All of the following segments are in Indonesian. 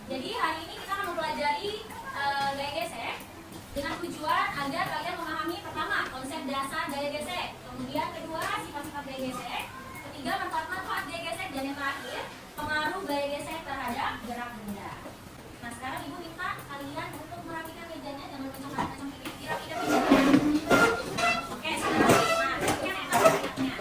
Jadi hari ini kita akan mempelajari gaya gesek dengan tujuan agar kalian memahami pertama konsep dasar gaya gesek, kemudian kedua sifat-sifat gaya gesek, ketiga manfaat-manfaat gaya gesek, dan yang terakhir pengaruh gaya gesek terhadap gerak benda. Nah sekarang ibu minta kalian untuk merapikan mejanya, jangan mencong-mencong tidak meja. Oke, sekarang nah, ini kan enak-enaknya.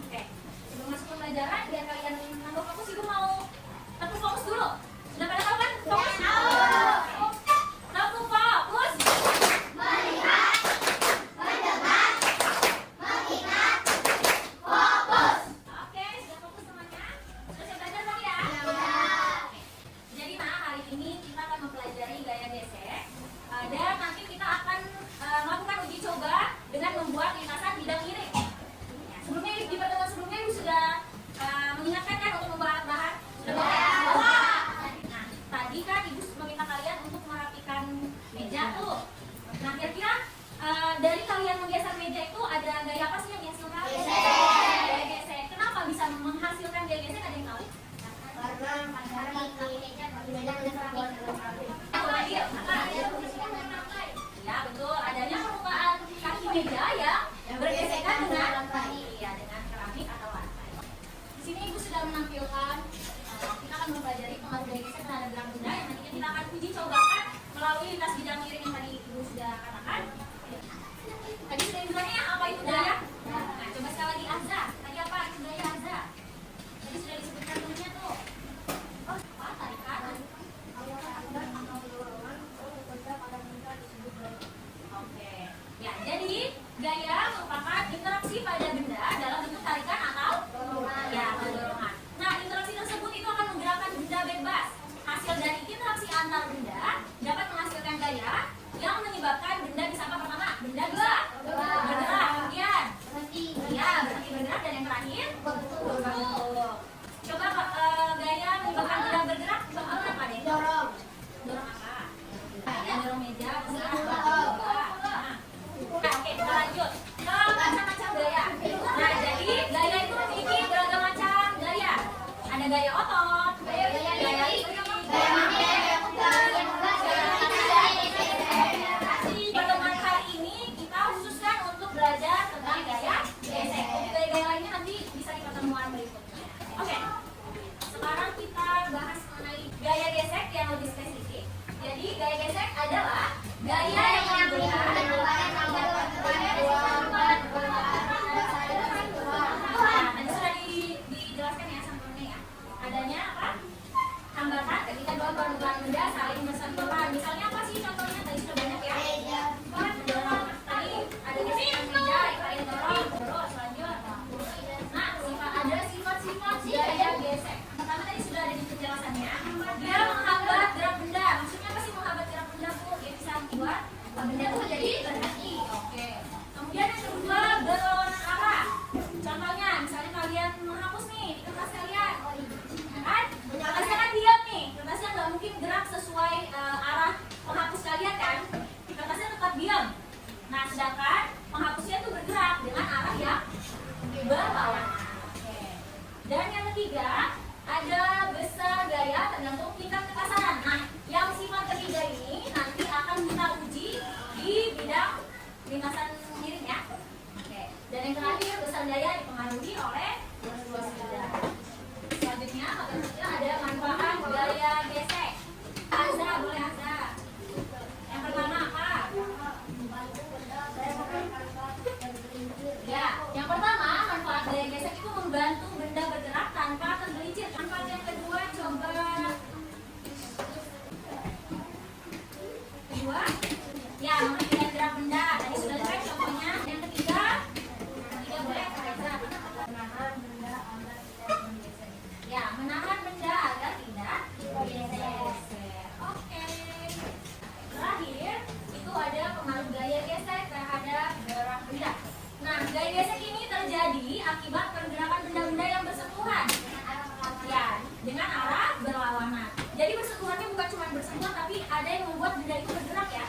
Oke, sebelum masuk ke pelajaran biar kalian nambah fokus, ibu mau tentu fokus dulu. Sudah pada tahu kan? Fokus. Tentu fokus. Melihat, mendengar, mengingat, fokus. Oke, sudah fokus semuanya? Sudah siap belajar tadi ya? Jadi nah hari ini kita akan mempelajari gaya gesek dan nanti kita akan melakukan uji coba dengan membuat lintasan bidang miring. Ya, sebelumnya di pertemuan sebelumnya ibu sudah mengingatkan kan untuk membawa alat bahan? Sudah bawa. Nah tadi kan ibu meminta kalian untuk merapikan meja tuh. Nah kira-kira dari kalian menggeser meja itu ada gaya apa sih yang dihasilkan? Gaya gesek. Kenapa bisa menghasilkan gaya gesek? Ada yang tahu? Ya betul, adanya permukaan kaki meja yang bergesekan dengan keramik atau lantai. Di sini ibu sudah menampilkan kita akan mempelajari pengaruh gaya gesek terhadap gerak benda yang nantinya kita akan uji cobakan melalui lintas bidang miring yang tadi ibu sudah katakan. Tadi sudah dibilangnya apa itu gaya? Nah coba sekali lagi Azza. Tadi apa itu gaya Azza? Tadi sudah disebutkan dulunya tuh. Apa tarikan? Oke. Ya, jadi gaya merupakan interaksi pada benda dalam bentuk tarikan atau dorongan. Nah, interaksi tersebut itu akan menggerakkan benda bebas. Hasil dari interaksi antar benda dapat menghasilkan gaya yang menyebabkan benda bisa apa pertama? Benda bisa bergerak. Kemudian berhenti bergerak, dan yang terakhir berbentuk. Coba gaya menyebabkan benda bergerak contohnya apa deh? Dorong apa? Dorong meja, bisa. Oke, kita lanjut ke macam-macam gaya. Nah, jadi gaya itu memiliki beragam macam gaya. Ada gaya otot, gaya listrik, gaya magnet, pertemuan kali ini kita khususkan untuk belajar tentang gaya gesek. Gaya-gaya lainnya nanti bisa di pertemuan berikutnya. Oke, sekarang kita bahas mengenai gaya gesek yang lebih spesifik. Jadi gaya gesek adalah gaya yang menggunakan tadi sudah dijelaskan ya sampelnya ya. Adanya apa? Hambatan ketika dua permukaan benda saling bersentuhan. Misalnya apa sih contohnya? Tadi sudah banyak ya. Tadi ada gesekan meja, ada dorong, terus lanjut. Nah, ada sifat-sifat gaya gesek. Pertama tadi sudah ada di penjelasannya. Dia menghambat gerak benda. Maksudnya apa sih menghambat gerak benda bu? Dia bisa membuat benda itu jadi berhenti. Oke. Kemudian yang kedua berlawanan arah. Contohnya, misalnya kalian menghapus nih di kertas kalian, kan? Kertasnya kan diam nih. Kertasnya nggak mungkin gerak sesuai arah penghapus kalian kan? Kertasnya tetap diam. Nah, sedangkan penghapusnya itu bergerak dengan arah yang berlawanan. Oke. Dan yang ketiga ada besar gaya tergantung tingkat kekasaran. Nah, yang sifat ketiga ini nanti akan kita uji di bidang lintasan miring ya. Oke. Dan yang terakhir besar gaya dipengaruhi oleh dua benda. Selanjutnya ada manfaat gaya gesek. Azza, boleh Azza. Yang pertama apa? Ya, yang pertama manfaat gaya gesek itu membantu benda bergerak tanpa tergelincir. Manfaat yang kedua coba kedua, ya menghentikan gerak benda. Tadi sudah lihat contohnya. Yang ketiga boleh Reza. Ya, menahan benda agar tidak bergeser. Oke. Terakhir itu ada pengaruh gaya gesek terhadap gerak benda. Nah, gaya gesek ini terjadi akibat pergerakan benda-benda yang bersentuhan. Ya, dengan arah berlawanan. Jadi bersentuhannya bukan cuma bersentuhan, tapi ada yang membuat benda itu bergerak ya.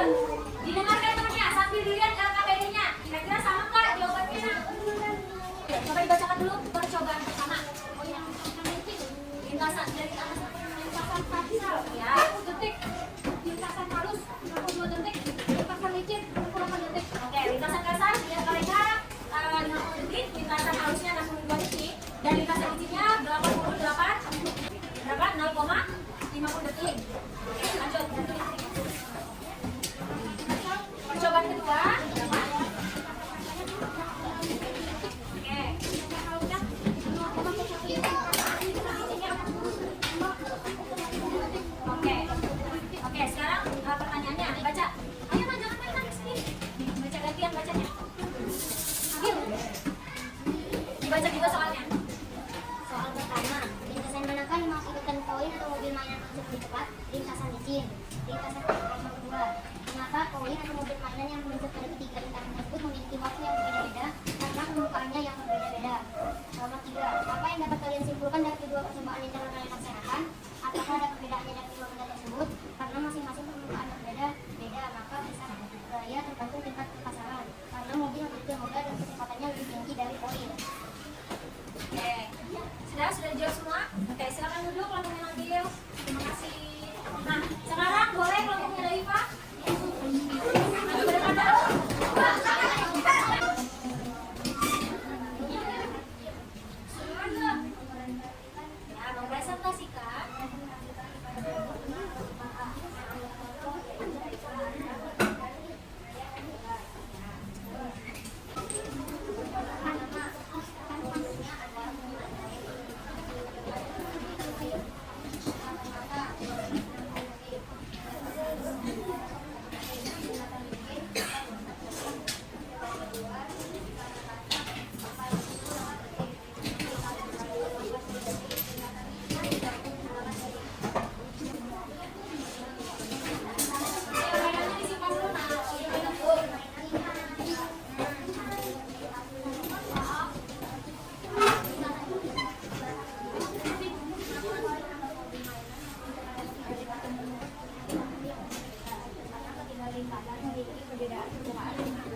Lanjut. Didengarkan temannya sambil dilihat LKPD-nya. Kira-kira sama nggak jawabannya? Coba dibacakan dulu percobaan pertama. Oh yang lintasan dari atas lintasan farsal ya 1 detik, lintasan halus 62 detik, lintasan licin 68 detik. Oke, lintasan kasar dia mereka 50 detik, lintasan halusnya 62 detik, dan lintasan licinnya 88 berapa 0,50 detik. Oke, lanjut. Percobaan kedua. Oke, sekarang pertanyaannya dibaca. Ayo Ma, jangan main di sini. Baca gantian bacanya. Ambil. Dibaca juga soalnya. Soal pertama, lintasan manakah yang menghasilkan koin atau mobil mainan masuk lebih cepat? Lintasan licin. Lintasan yang kedua, mengapa koin atau mobil mainan yang menuju pada ketiga lintasan tersebut memiliki waktu yang berbeda-beda karena permukaannya yang berbeda-beda? Nomor 3, apa yang dapat kalian simpulkan dari kedua percobaan yang telah kalian laksanakan? Apakah ada perbedaannya dari kedua benda tersebut? Karena masing-masing permukaan berbeda-beda, maka bisa bergaya tergantung tingkat kepasaran. Karena mobil memiliki roda dan kecepatannya lebih tinggi dari koin. Oke. Sudah dijawab semua? Oke, silakan duduk kelompoknya Nabil. Terima kasih. Nah, sekarang boleh kelompoknya Daifa. Maju ke depan dulu. Ya, mempresentasikan.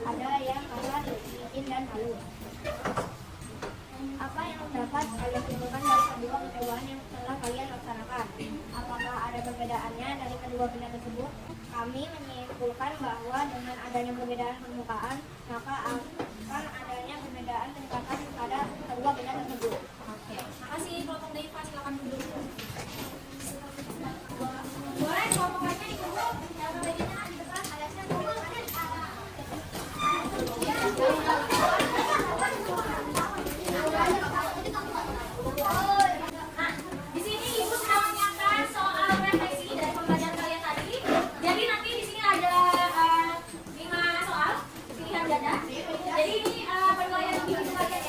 Ada yang kasar, licin, dan halus. Apa yang dapat kalian simpulkan dari kedua percobaan yang telah kalian laksanakan? Apakah ada perbedaannya dari kedua benda tersebut? Kami menyimpulkan bahwa dengan adanya perbedaan permukaan, maka akan adanya perbedaan tingkatan pada kedua benda tersebut. Oke. Makasih kelompok Daifa, silakan duduk. Boleh kelompoknya dikebut. Yang bedanya di depan. Nah, di sini Ibu sedang menyiapkan soal refleksi dari pembelajaran kalian tadi. Jadi nanti di sini ada 5 soal pilihan ganda. Jadi ini bergaya lebih di bagian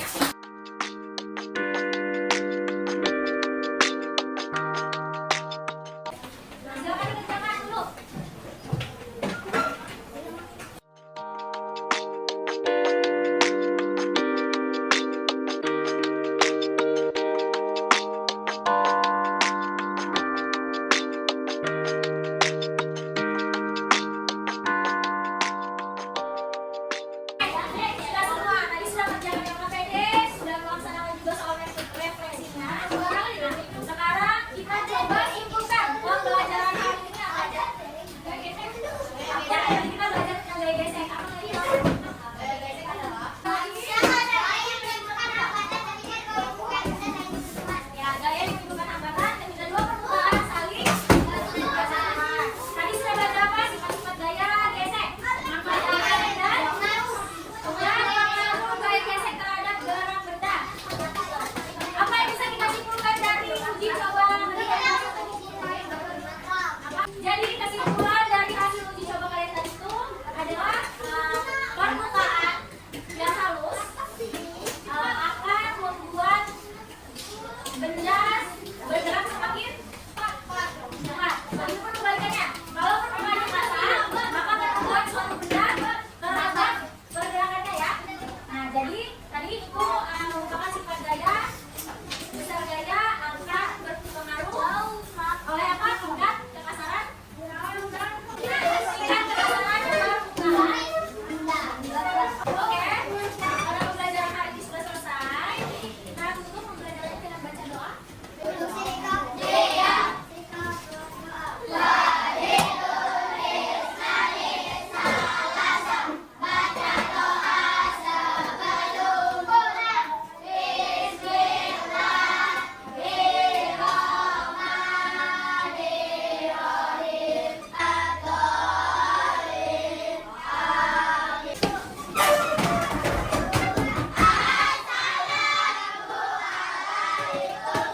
Assalamualaikum